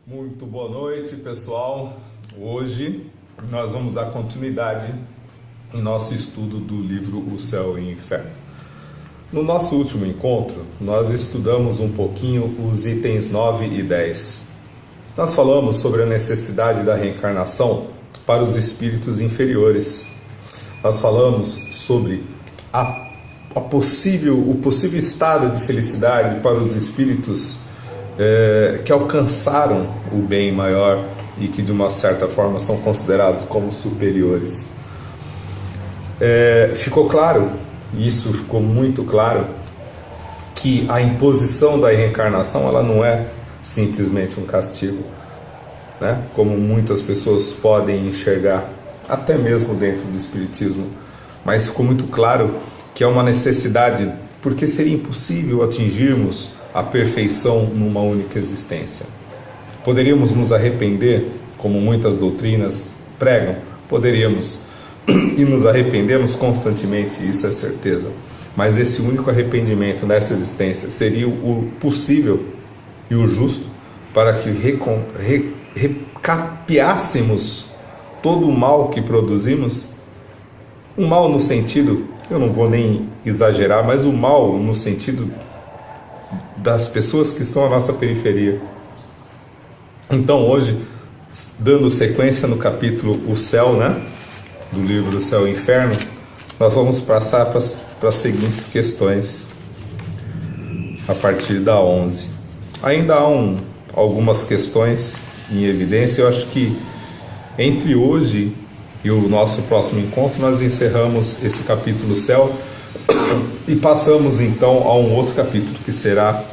Muito boa noite, pessoal. Hoje nós vamos dar continuidade em nosso estudo do livro O Céu e o Inferno. No nosso último encontro, nós estudamos um pouquinho os itens 9 e 10. Nós falamos sobre a necessidade da reencarnação para os espíritos inferiores. Nós falamos sobre o possível estado de felicidade para os espíritos que alcançaram o bem maior e que de uma certa forma são considerados como superiores. Ficou claro, isso ficou muito claro, que a imposição da reencarnação ela não é simplesmente um castigo, né? Como muitas pessoas podem enxergar, até mesmo dentro do espiritismo, mas ficou muito claro que é uma necessidade, porque seria impossível atingirmos a perfeição numa única existência. Poderíamos nos arrepender, como muitas doutrinas pregam? Poderíamos, e nos arrependemos constantemente, isso é certeza. Mas esse único arrependimento nessa existência seria o possível e o justo para que recapeássemos todo o mal que produzimos? O mal no sentido, eu não vou nem exagerar, mas o mal no sentido das pessoas que estão à nossa periferia. Então hoje, dando sequência no capítulo O Céu, né, do livro O Céu e o Inferno, nós vamos passar para as seguintes questões a partir da 11. Ainda há algumas questões em evidência. Eu acho que entre hoje e o nosso próximo encontro nós encerramos esse capítulo Céu e passamos então a um outro capítulo que será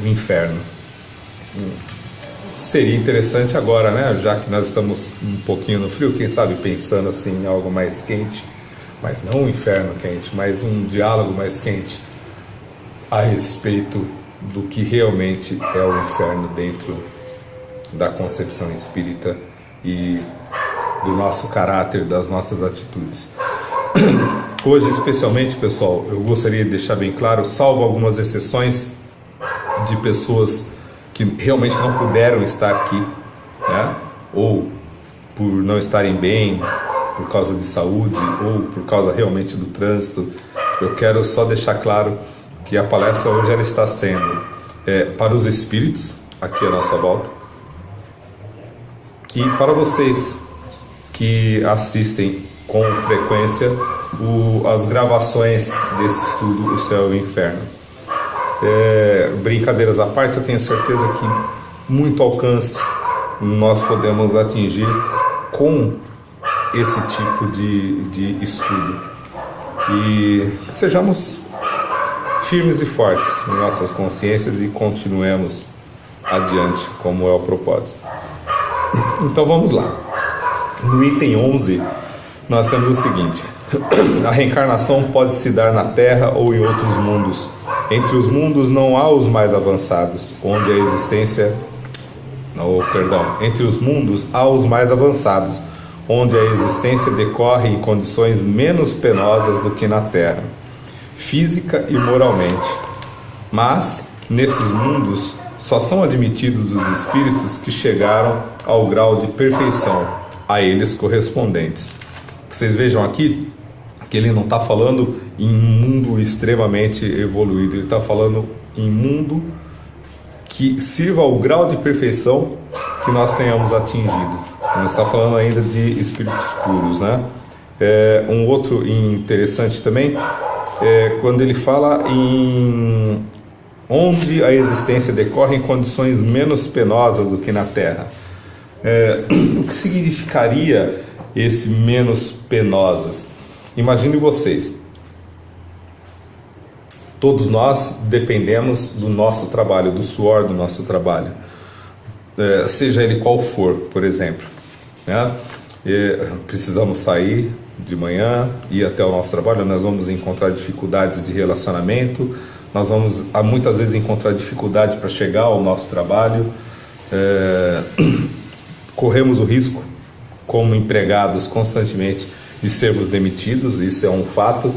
o Inferno. Seria interessante agora, né, já que nós estamos um pouquinho no frio, quem sabe pensando assim em algo mais quente, mas não um inferno quente, mas um diálogo mais quente a respeito do que realmente é o inferno dentro da concepção espírita e do nosso caráter, das nossas atitudes. Hoje, especialmente, pessoal, eu gostaria de deixar bem claro, salvo algumas exceções de pessoas que realmente não puderam estar aqui, né? Ou por não estarem bem, por causa de saúde, ou por causa realmente do trânsito. Eu quero só deixar claro que a palestra hoje ela está sendo para os espíritos, aqui à nossa volta, e para vocês que assistem com frequência as gravações desse estudo, O Céu e o Inferno. Brincadeiras à parte, eu tenho certeza que muito alcance nós podemos atingir com esse tipo de estudo. E sejamos firmes e fortes em nossas consciências e continuemos adiante, como é o propósito. Então vamos lá. No item 11, nós temos o seguinte: a reencarnação pode se dar na Terra ou em outros mundos. Entre os mundos não há os mais avançados, onde a existência... Entre os mundos há os mais avançados, onde a existência decorre em condições menos penosas do que na Terra, física e moralmente. Mas, nesses mundos, só são admitidos os espíritos que chegaram ao grau de perfeição, a eles correspondentes. Vocês vejam aqui que ele não está falando em mundo extremamente evoluído, ele está falando em mundo que sirva ao grau de perfeição que nós tenhamos atingido. Não está falando ainda de espíritos puros, né? Um outro interessante também é quando ele fala em onde a existência decorre em condições menos penosas do que na Terra. O que significaria esse menos penosas? Imagine vocês, Todos nós dependemos do nosso trabalho, do suor do nosso trabalho, seja ele qual for, por exemplo, né? Precisamos sair de manhã, ir até o nosso trabalho, nós vamos encontrar dificuldades de relacionamento, nós vamos muitas vezes encontrar dificuldade para chegar ao nosso trabalho, corremos o risco, como empregados, constantemente de sermos demitidos, isso é um fato.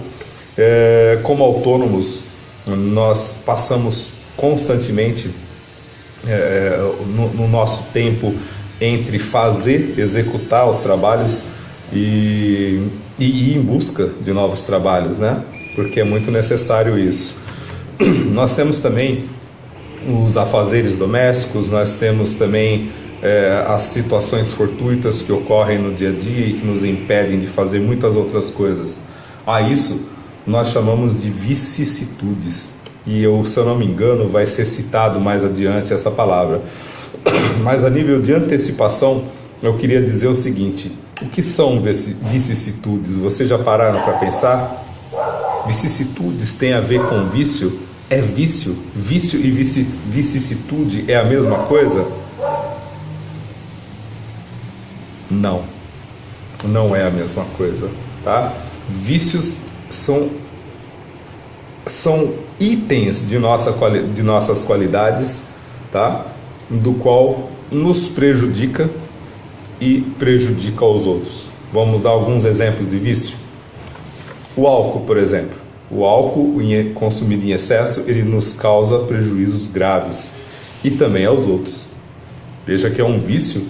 Como autônomos, nós passamos constantemente no nosso tempo entre executar os trabalhos e ir em busca de novos trabalhos, né? Porque é muito necessário isso. Nós temos também os afazeres domésticos, nós temos também as situações fortuitas que ocorrem no dia a dia e que nos impedem de fazer muitas outras coisas. A isso nós chamamos de vicissitudes. E se eu não me engano, vai ser citado mais adiante essa palavra. Mas a nível de antecipação, eu queria dizer o seguinte: o que são vicissitudes? Vocês já pararam para pensar? Vicissitudes tem a ver com vício? É vício? Vício e vicissitude é a mesma coisa? Não, não é a mesma coisa, tá? Vícios são itens de nossas qualidades, tá? Do qual nos prejudica e prejudica aos outros. Vamos dar alguns exemplos de vício. O álcool, por exemplo. O álcool consumido em excesso, ele nos causa prejuízos graves e também aos outros. Veja que é um vício,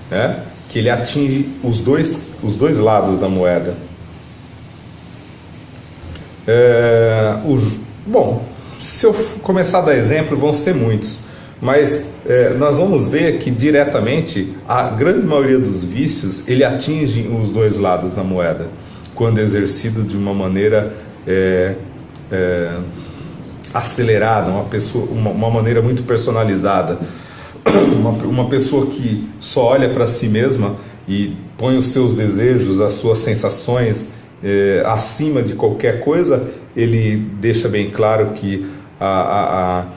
né? Que ele atinge os dois lados da moeda. Bom, se eu começar a dar exemplo, vão ser muitos, mas nós vamos ver que diretamente a grande maioria dos vícios ele atinge os dois lados da moeda, quando exercido de uma maneira acelerada, uma maneira muito personalizada. Uma pessoa que só olha para si mesma e põe os seus desejos, as suas sensações acima de qualquer coisa, ele deixa bem claro que a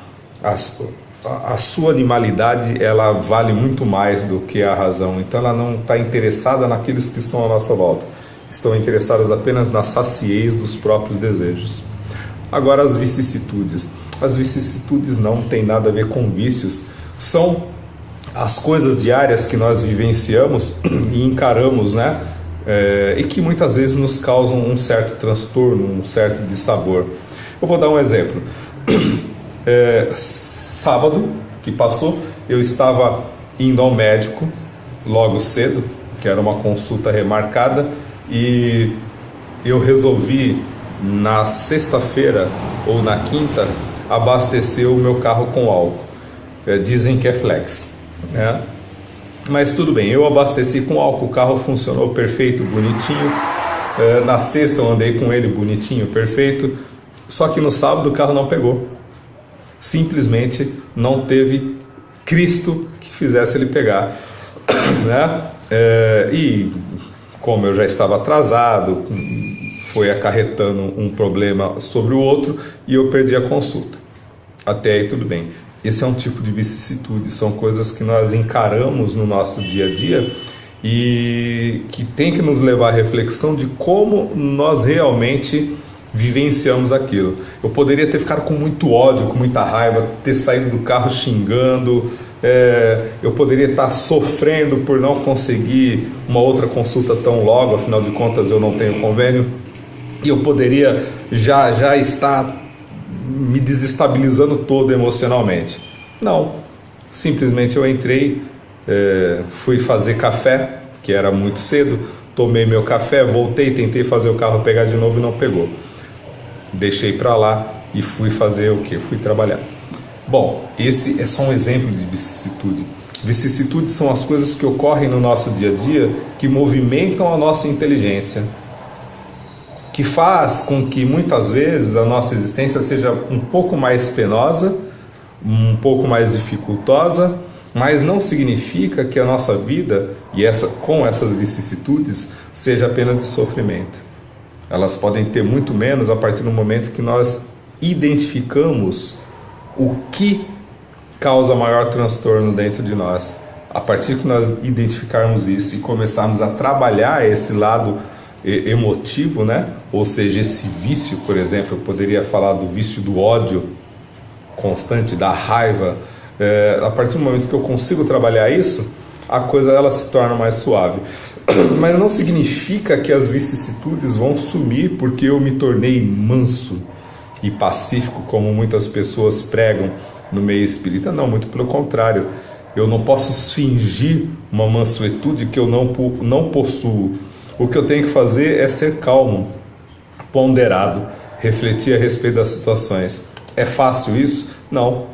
sua animalidade ela vale muito mais do que a razão. Então ela não está interessada naqueles que estão à nossa volta, estão interessadas apenas na saciez dos próprios desejos. Agora as vicissitudes não têm nada a ver com vícios, são as coisas diárias que nós vivenciamos e encaramos, né? E que muitas vezes nos causam um certo transtorno, um certo dissabor. Eu vou dar um exemplo. Sábado que passou, eu estava indo ao médico logo cedo, que era uma consulta remarcada, e eu resolvi na sexta-feira ou na quinta abastecer o meu carro com álcool. Dizem que é flex, né? Mas tudo bem, eu abasteci com álcool, o carro funcionou perfeito, bonitinho. Na sexta eu andei com ele bonitinho, perfeito. Só que no sábado o carro não pegou. Simplesmente não teve Cristo que fizesse ele pegar, né? E como eu já estava atrasado, foi acarretando um problema sobre o outro e eu perdi a consulta. Até aí tudo bem. Esse é um tipo de vicissitude, são coisas que nós encaramos no nosso dia a dia e que tem que nos levar à reflexão de como nós realmente vivenciamos aquilo. Eu poderia ter ficado com muito ódio, com muita raiva, ter saído do carro xingando, eu poderia estar sofrendo por não conseguir uma outra consulta tão logo, afinal de contas eu não tenho convênio, e eu poderia já estar me desestabilizando todo emocionalmente. Não, simplesmente eu entrei, fui fazer café, que era muito cedo, tomei meu café, voltei, tentei fazer o carro pegar de novo e não pegou. Deixei para lá e fui fazer o quê? Fui trabalhar. Bom, esse é só um exemplo de vicissitude. Vicissitudes são as coisas que ocorrem no nosso dia a dia que movimentam a nossa inteligência, que faz com que muitas vezes a nossa existência seja um pouco mais penosa, um pouco mais dificultosa, mas não significa que a nossa vida, com essas vicissitudes, seja apenas de sofrimento. Elas podem ter muito menos a partir do momento que nós identificamos o que causa maior transtorno dentro de nós. A partir que nós identificarmos isso e começarmos a trabalhar esse lado emotivo, né? Ou seja, esse vício, por exemplo, eu poderia falar do vício do ódio constante, da raiva. A partir do momento que eu consigo trabalhar isso, a coisa ela se torna mais suave. Mas não significa que as vicissitudes vão sumir porque eu me tornei manso e pacífico, como muitas pessoas pregam no meio espírita. Não, muito pelo contrário. Eu não posso fingir uma mansuetude que eu não possuo. O que eu tenho que fazer é ser calmo, ponderado, refletir a respeito das situações. É fácil isso? Não.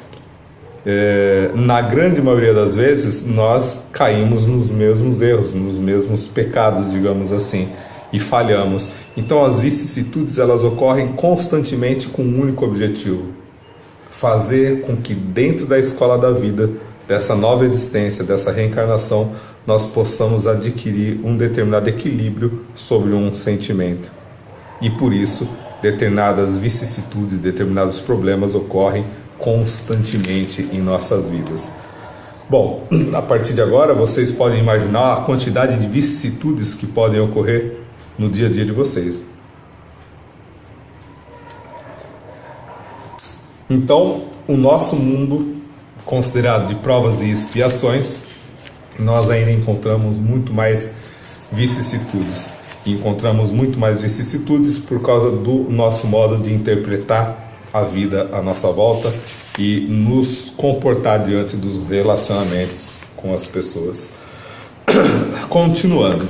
Na grande maioria das vezes, nós caímos nos mesmos erros, nos mesmos pecados, digamos assim, e falhamos. Então, as vicissitudes, elas ocorrem constantemente com um único objetivo: fazer com que dentro da escola da vida, dessa nova existência, dessa reencarnação, nós possamos adquirir um determinado equilíbrio sobre um sentimento. E por isso, determinadas vicissitudes, determinados problemas ocorrem constantemente em nossas vidas. Bom, a partir de agora, vocês podem imaginar a quantidade de vicissitudes que podem ocorrer no dia a dia de vocês. Então, o nosso mundo, considerado de provas e expiações, nós ainda encontramos muito mais vicissitudes. E encontramos muito mais vicissitudes por causa do nosso modo de interpretar a vida à nossa volta e nos comportar diante dos relacionamentos com as pessoas. Continuando,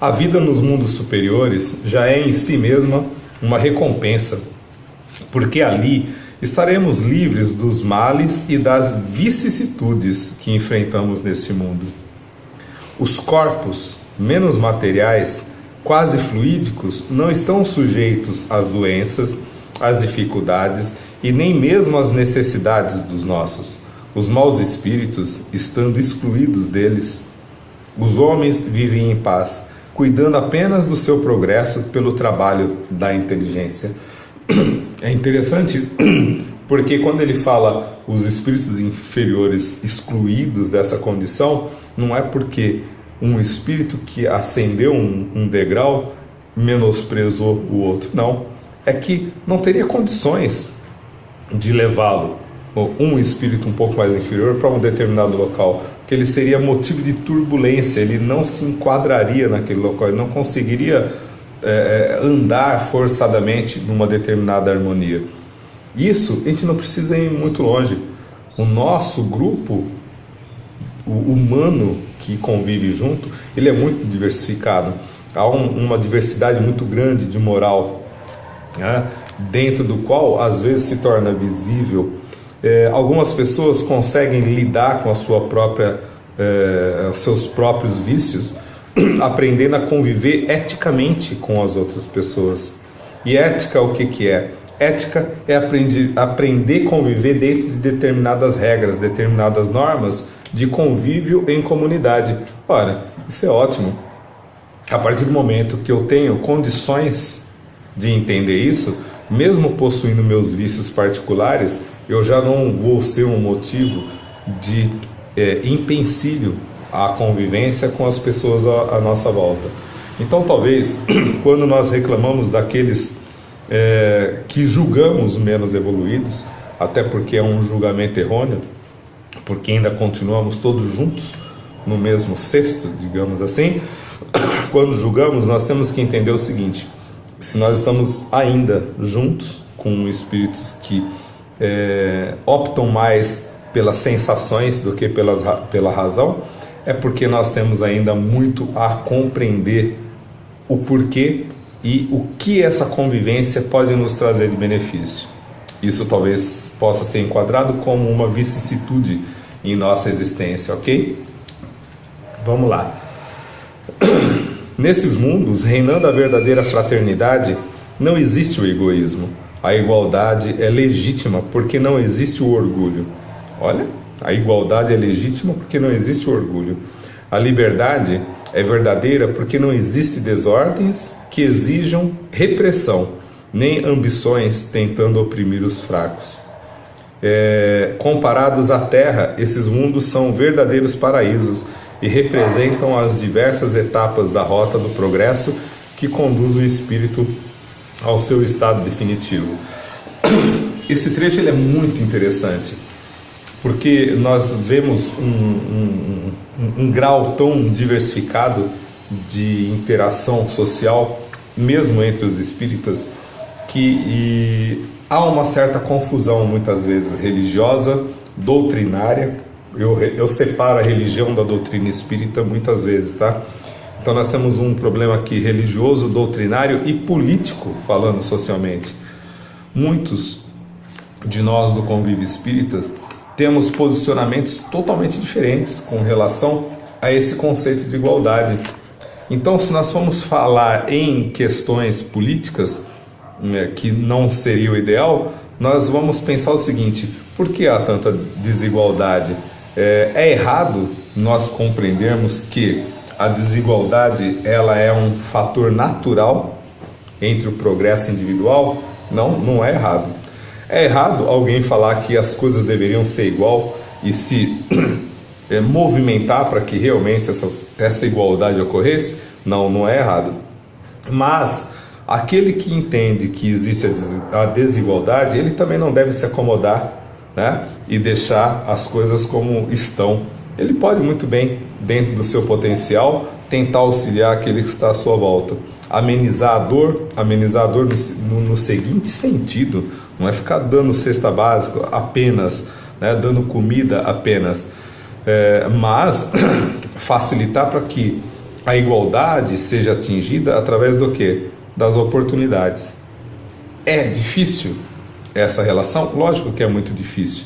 a vida nos mundos superiores já é em si mesma uma recompensa, porque ali estaremos livres dos males e das vicissitudes que enfrentamos neste mundo. Os corpos menos materiais, quase fluídicos, não estão sujeitos às doenças, às dificuldades e nem mesmo às necessidades dos nossos. Os maus espíritos, estando excluídos deles, os homens vivem em paz, cuidando apenas do seu progresso pelo trabalho da inteligência. É interessante porque quando ele fala os espíritos inferiores excluídos dessa condição, não é porque um espírito que ascendeu um degrau menosprezou o outro, não. É que não teria condições de levá-lo, um espírito um pouco mais inferior, para um determinado local, porque ele seria motivo de turbulência, ele não se enquadraria naquele local, ele não conseguiria andar forçadamente numa determinada harmonia. Isso a gente não precisa ir muito longe. O nosso grupo, o humano que convive junto, ele é muito diversificado. Há uma diversidade muito grande de moral, né, dentro do qual às vezes se torna visível. Algumas pessoas conseguem lidar com a sua própria, os seus próprios vícios, aprendendo a conviver eticamente com as outras pessoas. E ética, o que é? Ética é aprender a conviver dentro de determinadas regras, determinadas normas de convívio em comunidade. Ora, isso é ótimo. A partir do momento que eu tenho condições de entender isso, mesmo possuindo meus vícios particulares, eu já não vou ser um motivo de empecilho à convivência com as pessoas à nossa volta. Então, talvez, quando nós reclamamos daqueles que julgamos menos evoluídos, até porque é um julgamento errôneo, porque ainda continuamos todos juntos no mesmo cesto, digamos assim, quando julgamos, nós temos que entender o seguinte: se nós estamos ainda juntos com espíritos que optam mais pelas sensações do que pela razão, é porque nós temos ainda muito a compreender o porquê e o que essa convivência pode nos trazer de benefício. Isso talvez possa ser enquadrado como uma vicissitude em nossa existência, ok? Vamos lá. Nesses mundos, reinando a verdadeira fraternidade, não existe o egoísmo. A igualdade é legítima porque não existe o orgulho. Olha, a igualdade é legítima porque não existe o orgulho. A liberdade é verdadeira porque não existe desordens que exijam repressão. nem ambições tentando oprimir os fracos. Comparados à Terra, esses mundos são verdadeiros paraísos e representam as diversas etapas da rota do progresso que conduz o espírito ao seu estado definitivo. Esse trecho ele é muito interessante, porque nós vemos um grau tão diversificado de interação social, mesmo entre os espíritas, que há uma certa confusão, muitas vezes, religiosa, doutrinária. Eu separo a religião da doutrina espírita muitas vezes, tá? Então nós temos um problema aqui religioso, doutrinário e político, falando socialmente. Muitos de nós do convívio espírita temos posicionamentos totalmente diferentes com relação a esse conceito de igualdade. Então, se nós formos falar em questões políticas, que não seria o ideal, nós vamos pensar o seguinte: por que há tanta desigualdade? É errado nós compreendermos que a desigualdade ela é um fator natural entre o progresso individual? Não, não é errado. É errado alguém falar que as coisas deveriam ser igual e se movimentar para que realmente essa igualdade ocorresse? Não, não é errado. Mas aquele que entende que existe a desigualdade, ele também não deve se acomodar, né, e deixar as coisas como estão. Ele pode muito bem, dentro do seu potencial, tentar auxiliar aquele que está à sua volta. Amenizar a dor no seguinte sentido: não é ficar dando cesta básica apenas, né, dando comida apenas, mas facilitar para que a igualdade seja atingida através do quê? Das oportunidades. É difícil essa relação? Lógico que é muito difícil,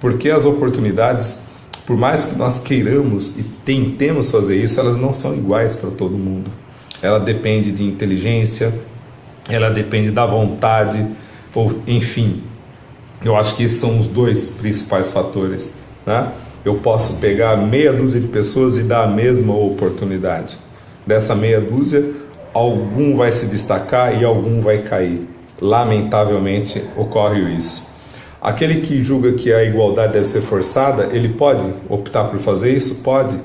porque as oportunidades, por mais que nós queiramos e tentemos fazer isso, elas não são iguais para todo mundo. Ela depende de inteligência, ela depende da vontade, ou enfim, eu acho que esses são os dois principais fatores, né? Eu posso pegar meia dúzia de pessoas e dar a mesma oportunidade. Dessa meia dúzia, algum vai se destacar e algum vai cair. Lamentavelmente ocorre isso. Aquele que julga que a igualdade deve ser forçada, ele pode optar por fazer isso? Pode.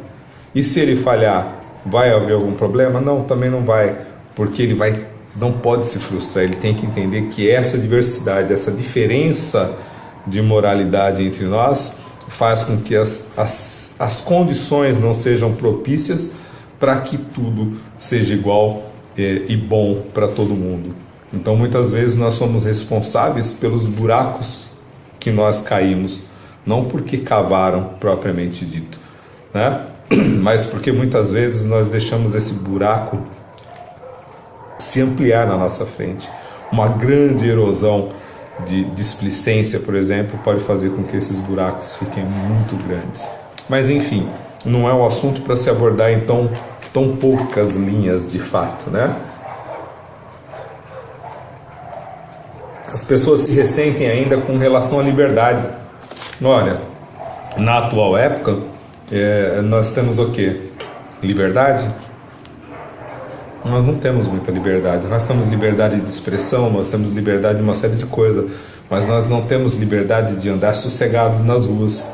E se ele falhar, vai haver algum problema? Não, também não vai, porque não pode se frustrar. Ele tem que entender que essa diversidade, essa diferença de moralidade entre nós faz com que as condições não sejam propícias para que tudo seja igual e bom para todo mundo. Então, muitas vezes nós somos responsáveis pelos buracos que nós caímos, não porque cavaram propriamente dito, né? Mas porque muitas vezes nós deixamos esse buraco se ampliar na nossa frente. Uma grande erosão de displicência, por exemplo, pode fazer com que esses buracos fiquem muito grandes. Mas enfim, não é um assunto para se abordar em tão poucas linhas de fato, né? As pessoas se ressentem ainda com relação à liberdade. Olha, na atual época, nós temos o quê? Liberdade? Nós não temos muita liberdade. Nós temos liberdade de expressão, nós temos liberdade de uma série de coisas, mas nós não temos liberdade de andar sossegados nas ruas,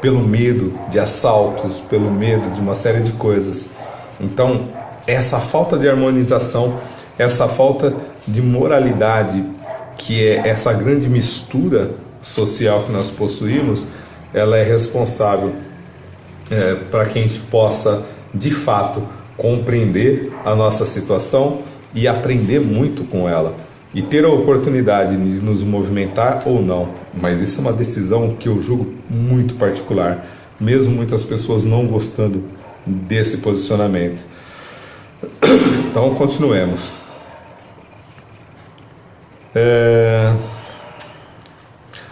pelo medo de assaltos, pelo medo de uma série de coisas. Então, essa falta de harmonização, essa falta de moralidade, que é essa grande mistura social que nós possuímos, ela é responsável para que a gente possa, de fato, compreender a nossa situação e aprender muito com ela, e ter a oportunidade de nos movimentar ou não. Mas isso é uma decisão que eu julgo muito particular, mesmo muitas pessoas não gostando desse posicionamento. Então, continuemos.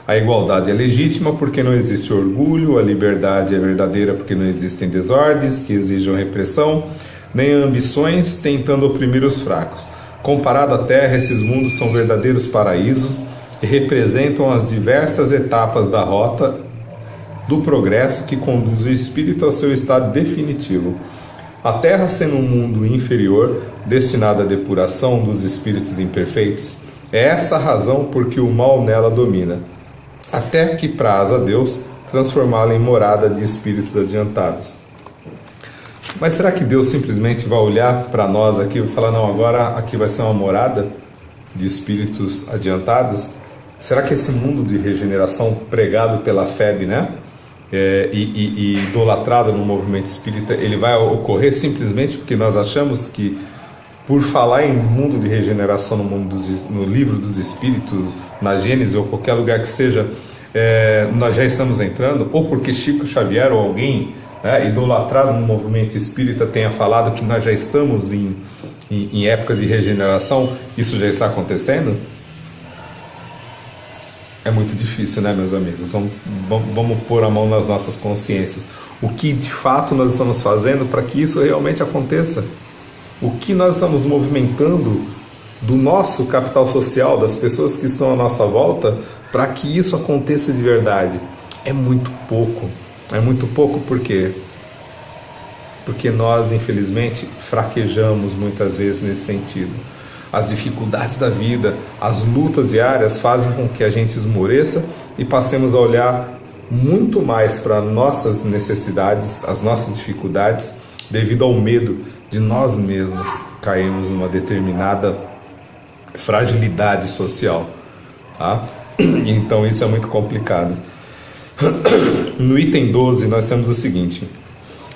A igualdade é legítima porque não existe orgulho, a liberdade é verdadeira porque não existem desordens que exijam repressão, nem ambições tentando oprimir os fracos. Comparado à Terra, esses mundos são verdadeiros paraísos e representam as diversas etapas da rota do progresso que conduz o espírito ao seu estado definitivo. A Terra, sendo um mundo inferior, destinado à depuração dos espíritos imperfeitos, É essa a razão por que o mal nela domina, até que praza a Deus transformá-la em morada de espíritos adiantados. Mas será que Deus simplesmente vai olhar para nós aqui e falar, não, agora aqui vai ser uma morada de espíritos adiantados? Será que esse mundo de regeneração pregado pela FEB, né, e idolatrado no movimento espírita, ele vai ocorrer simplesmente porque nós achamos que, por falar em mundo de regeneração no livro dos Espíritos, na Gênesis ou qualquer lugar que seja, nós já estamos entrando, ou porque Chico Xavier ou alguém idolatrado no movimento espírita tenha falado que nós já estamos em época de regeneração, isso já está acontecendo? É muito difícil, né, meus amigos? Vamos pôr a mão nas nossas consciências. O que de fato nós estamos fazendo para que isso realmente aconteça? O que nós estamos movimentando do nosso capital social, das pessoas que estão à nossa volta, para que isso aconteça de verdade? É muito pouco. É muito pouco por quê? Porque nós, infelizmente, fraquejamos muitas vezes nesse sentido. As dificuldades da vida, as lutas diárias fazem com que a gente esmoreça e passemos a olhar muito mais para nossas necessidades, as nossas dificuldades, devido ao medo de nós mesmos cairmos numa determinada fragilidade social, tá? Então isso é muito complicado. No item 12 nós temos o seguinte: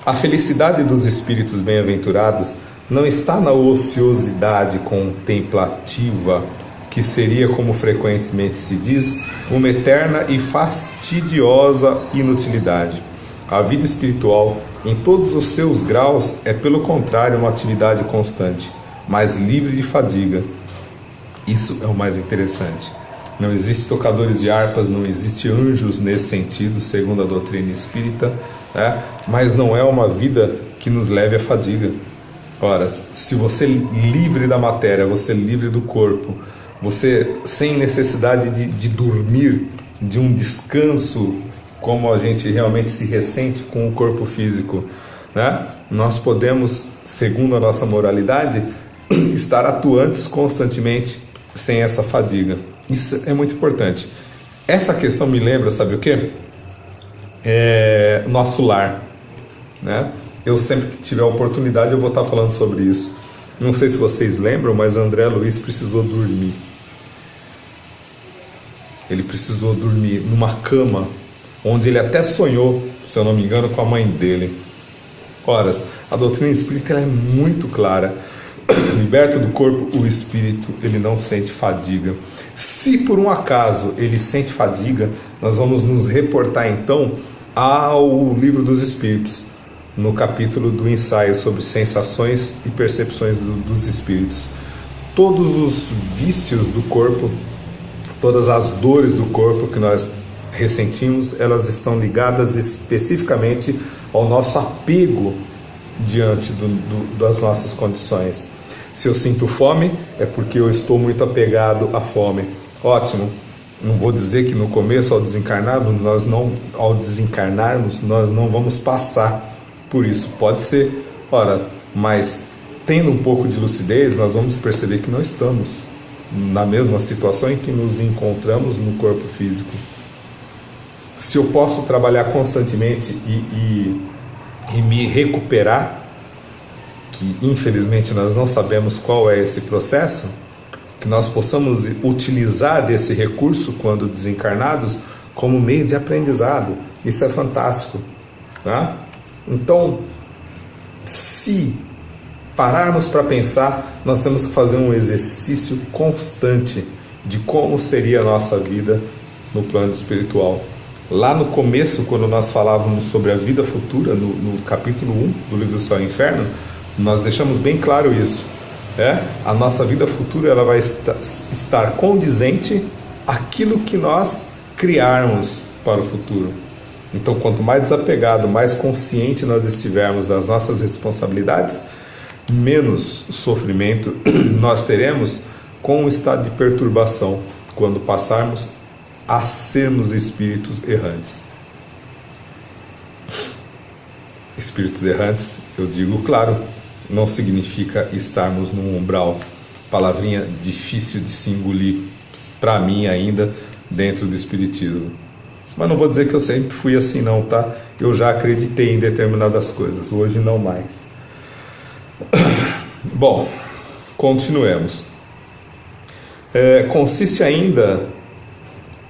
a felicidade dos espíritos bem-aventurados não está na ociosidade contemplativa, que seria, como frequentemente se diz, uma eterna e fastidiosa inutilidade. A vida espiritual, em todos os seus graus, é pelo contrário uma atividade constante, mas livre de fadiga. Isso é o mais interessante. Não existe tocadores de harpas, não existe anjos nesse sentido, segundo a doutrina espírita, mas não é uma vida que nos leve à fadiga. Ora, se você livre da matéria, você livre do corpo, você sem necessidade de dormir, de um descanso, como a gente realmente se ressente com o corpo físico, né? Nós podemos, segundo a nossa moralidade, estar atuantes constantemente sem essa fadiga. Isso é muito importante. Essa questão me lembra, sabe o quê? Nosso lar, né? Eu sempre que tiver a oportunidade eu vou estar falando sobre isso. Não sei se vocês lembram, mas André Luiz precisou dormir. Ele precisou dormir numa cama onde ele até sonhou, se eu não me engano, com a mãe dele. Ora, a doutrina espírita ela é muito clara. Liberto do corpo, o espírito ele não sente fadiga. Se por um acaso ele sente fadiga, nós vamos nos reportar então ao Livro dos Espíritos, no capítulo do ensaio sobre sensações e percepções dos espíritos. Todos os vícios do corpo, todas as dores do corpo que nós ressentimos, elas estão ligadas especificamente ao nosso apego diante das nossas condições. Se eu sinto fome, é porque eu estou muito apegado à fome. Ótimo. Não vou dizer que no começo, ao desencarnarmos, nós não vamos passar por isso. Pode ser. Ora, mas tendo um pouco de lucidez, nós vamos perceber que não estamos na mesma situação em que nos encontramos no corpo físico. Se eu posso trabalhar constantemente e me recuperar, que infelizmente nós não sabemos qual é esse processo, que nós possamos utilizar desse recurso quando desencarnados como meio de aprendizado. Isso é fantástico, né? Então, se pararmos para pensar, nós temos que fazer um exercício constante de como seria a nossa vida no plano espiritual. Lá no começo, quando nós falávamos sobre a vida futura, no capítulo 1 do livro Céu e Inferno, nós deixamos bem claro isso. A nossa vida futura ela vai estar condizente àquilo que nós criarmos para o futuro. Então, quanto mais desapegado, mais consciente nós estivermos das nossas responsabilidades, menos sofrimento nós teremos com o estado de perturbação quando passarmos a sermos espíritos errantes. Espíritos errantes, eu digo claro, não significa estarmos num umbral, palavrinha difícil de se engolir para mim ainda dentro do Espiritismo. Mas não vou dizer que eu sempre fui assim não, tá? Eu já acreditei em determinadas coisas, hoje não mais. Bom, continuemos. Consiste ainda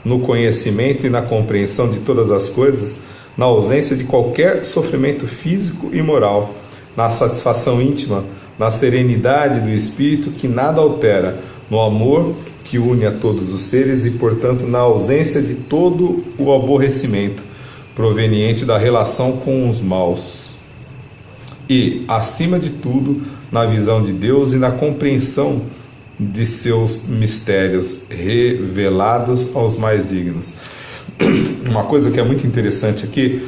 no conhecimento e na compreensão de todas as coisas, na ausência de qualquer sofrimento físico e moral, na satisfação íntima, na serenidade do espírito que nada altera, no amor que une a todos os seres e, portanto, na ausência de todo o aborrecimento proveniente da relação com os maus. E, acima de tudo, na visão de Deus e na compreensão de seus mistérios revelados aos mais dignos. Uma coisa que é muito interessante aqui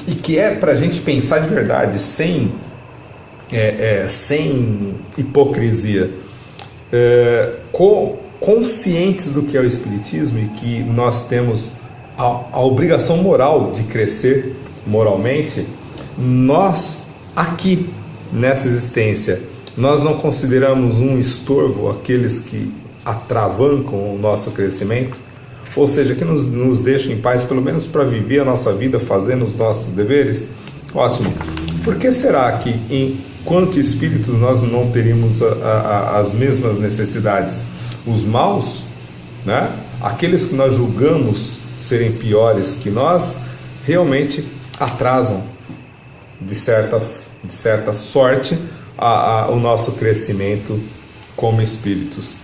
e que é para a gente pensar de verdade, sem hipocrisia, conscientes do que é o Espiritismo e que nós temos a obrigação moral de crescer moralmente, nós aqui nessa existência, nós não consideramos um estorvo aqueles que atravancam o nosso crescimento, ou seja, que nos deixam em paz, pelo menos para viver a nossa vida fazendo os nossos deveres? Ótimo. Por que será que, enquanto espíritos, nós não teríamos as mesmas necessidades? Os maus, né? Aqueles que nós julgamos serem piores que nós, realmente atrasam, de certa sorte, o nosso crescimento como espíritos.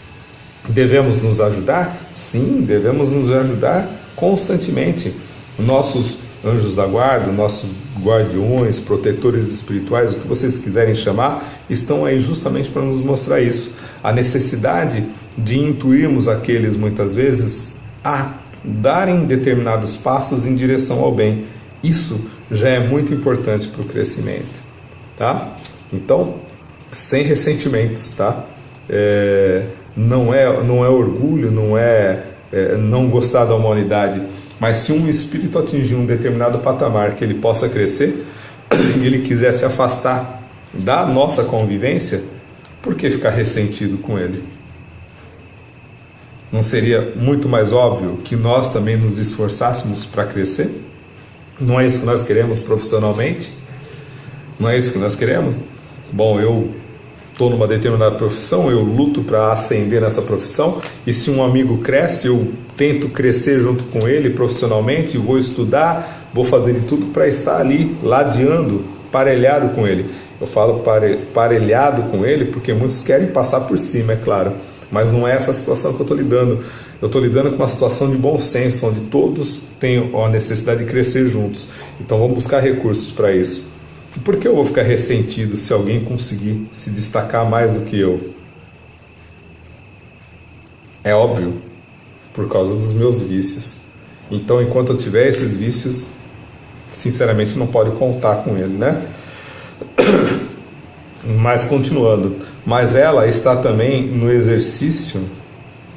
Devemos nos ajudar? Sim, devemos nos ajudar constantemente. Nossos anjos da guarda, nossos guardiões, protetores espirituais, o que vocês quiserem chamar, estão aí justamente para nos mostrar isso. A necessidade de intuirmos aqueles, muitas vezes, a darem determinados passos em direção ao bem. Isso já é muito importante para o crescimento, tá? Então, sem ressentimentos, tá? Não é orgulho, não é não gostar da humanidade, mas se um espírito atingir um determinado patamar que ele possa crescer e ele quiser se afastar da nossa convivência, por que ficar ressentido com ele? Não seria muito mais óbvio que nós também nos esforçássemos para crescer? Não é isso que nós queremos profissionalmente? Não é isso que nós queremos? Bom, eu estou numa determinada profissão, eu luto para ascender nessa profissão, e se um amigo cresce, eu tento crescer junto com ele profissionalmente, vou estudar, vou fazer de tudo para estar ali, ladeando, parelhado com ele. Eu falo parelhado com ele porque muitos querem passar por cima, é claro, mas não é essa situação que eu estou lidando. Eu estou lidando com uma situação de bom senso, onde todos têm a necessidade de crescer juntos. Então vamos buscar recursos para isso. Por que eu vou ficar ressentido se alguém conseguir se destacar mais do que eu? É óbvio, por causa dos meus vícios. Então, enquanto eu tiver esses vícios, sinceramente não pode contar com ele, né? Mas continuando, mas ela está também no exercício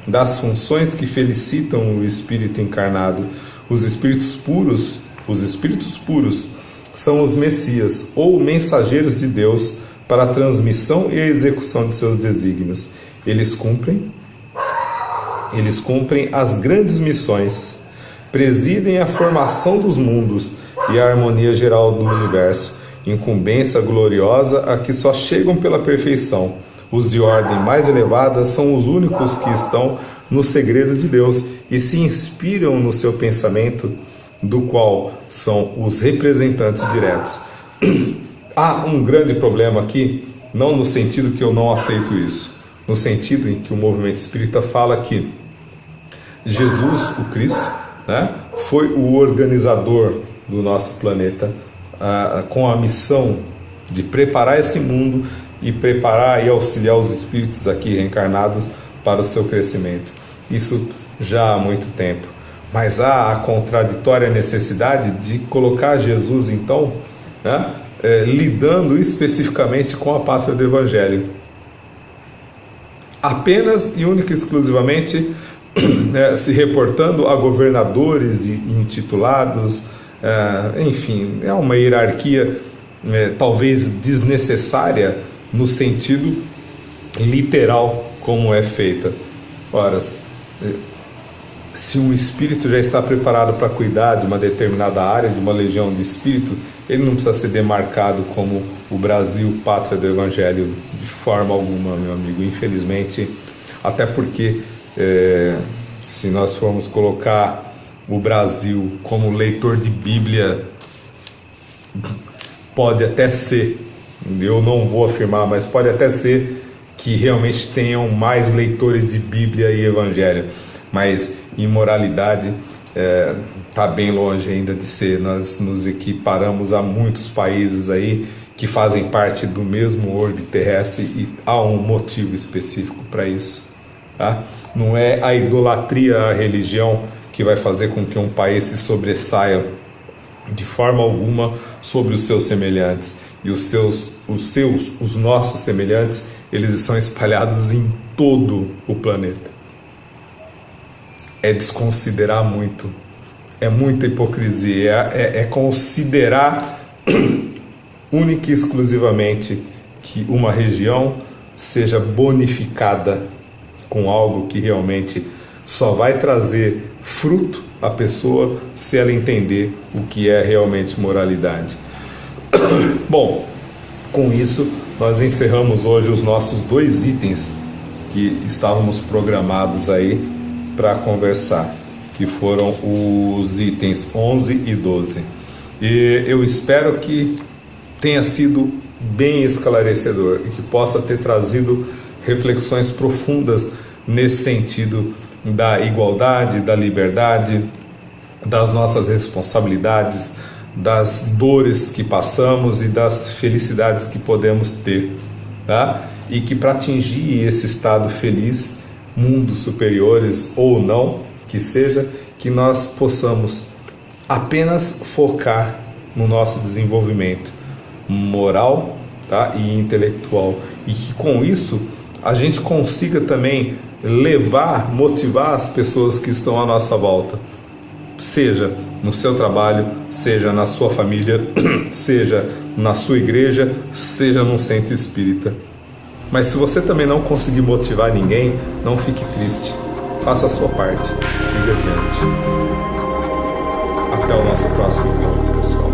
das funções que felicitam o espírito encarnado. Os espíritos puros são os Messias, ou mensageiros de Deus, para a transmissão e a execução de seus desígnios. Eles cumprem as grandes missões, presidem a formação dos mundos e a harmonia geral do universo, incumbência gloriosa a que só chegam pela perfeição. Os de ordem mais elevada são os únicos que estão no segredo de Deus e se inspiram no seu pensamento, do qual são os representantes diretos. Há um grande problema aqui, não no sentido que eu não aceito isso, no sentido em que o movimento espírita fala que Jesus, o Cristo, né, foi o organizador do nosso planeta, com a missão de preparar esse mundo e preparar e auxiliar os espíritos aqui reencarnados para o seu crescimento. Isso já há muito tempo. Mas há a contraditória necessidade de colocar Jesus, então, né, lidando especificamente com a pátria do Evangelho. Apenas e única e exclusivamente se reportando a governadores e intitulados, enfim, é uma hierarquia talvez desnecessária, no sentido literal como é feita. Ora, se um espírito já está preparado para cuidar de uma determinada área, de uma legião de espírito, ele não precisa ser demarcado como o Brasil, pátria do Evangelho, de forma alguma, meu amigo. Infelizmente, até porque se nós formos colocar o Brasil como leitor de Bíblia, pode até ser, eu não vou afirmar, mas pode até ser que realmente tenham mais leitores de Bíblia e Evangelho, mas imoralidade está bem longe ainda de ser. Nós nos equiparamos a muitos países aí que fazem parte do mesmo orbe terrestre e há um motivo específico para isso, tá? Não é a idolatria à religião que vai fazer com que um país se sobressaia de forma alguma sobre os seus semelhantes. E os nossos semelhantes, eles estão espalhados em todo o planeta. É desconsiderar muito, é muita hipocrisia, é considerar única e exclusivamente que uma região seja bonificada com algo que realmente só vai trazer fruto à pessoa se ela entender o que é realmente moralidade. Bom, com isso nós encerramos hoje os nossos 2 itens que estávamos programados aí para conversar, que foram os itens 11 e 12. E eu espero que tenha sido bem esclarecedor e que possa ter trazido reflexões profundas nesse sentido da igualdade, da liberdade, das nossas responsabilidades, das dores que passamos e das felicidades que podemos ter, tá? E que para atingir esse estado feliz, mundos superiores ou não, que seja, que nós possamos apenas focar no nosso desenvolvimento moral, tá? E intelectual, e que com isso a gente consiga também motivar as pessoas que estão à nossa volta, seja no seu trabalho, seja na sua família, seja na sua igreja, seja num centro espírita. Mas se você também não conseguir motivar ninguém, não fique triste, faça a sua parte, siga adiante. Até o nosso próximo encontro, pessoal.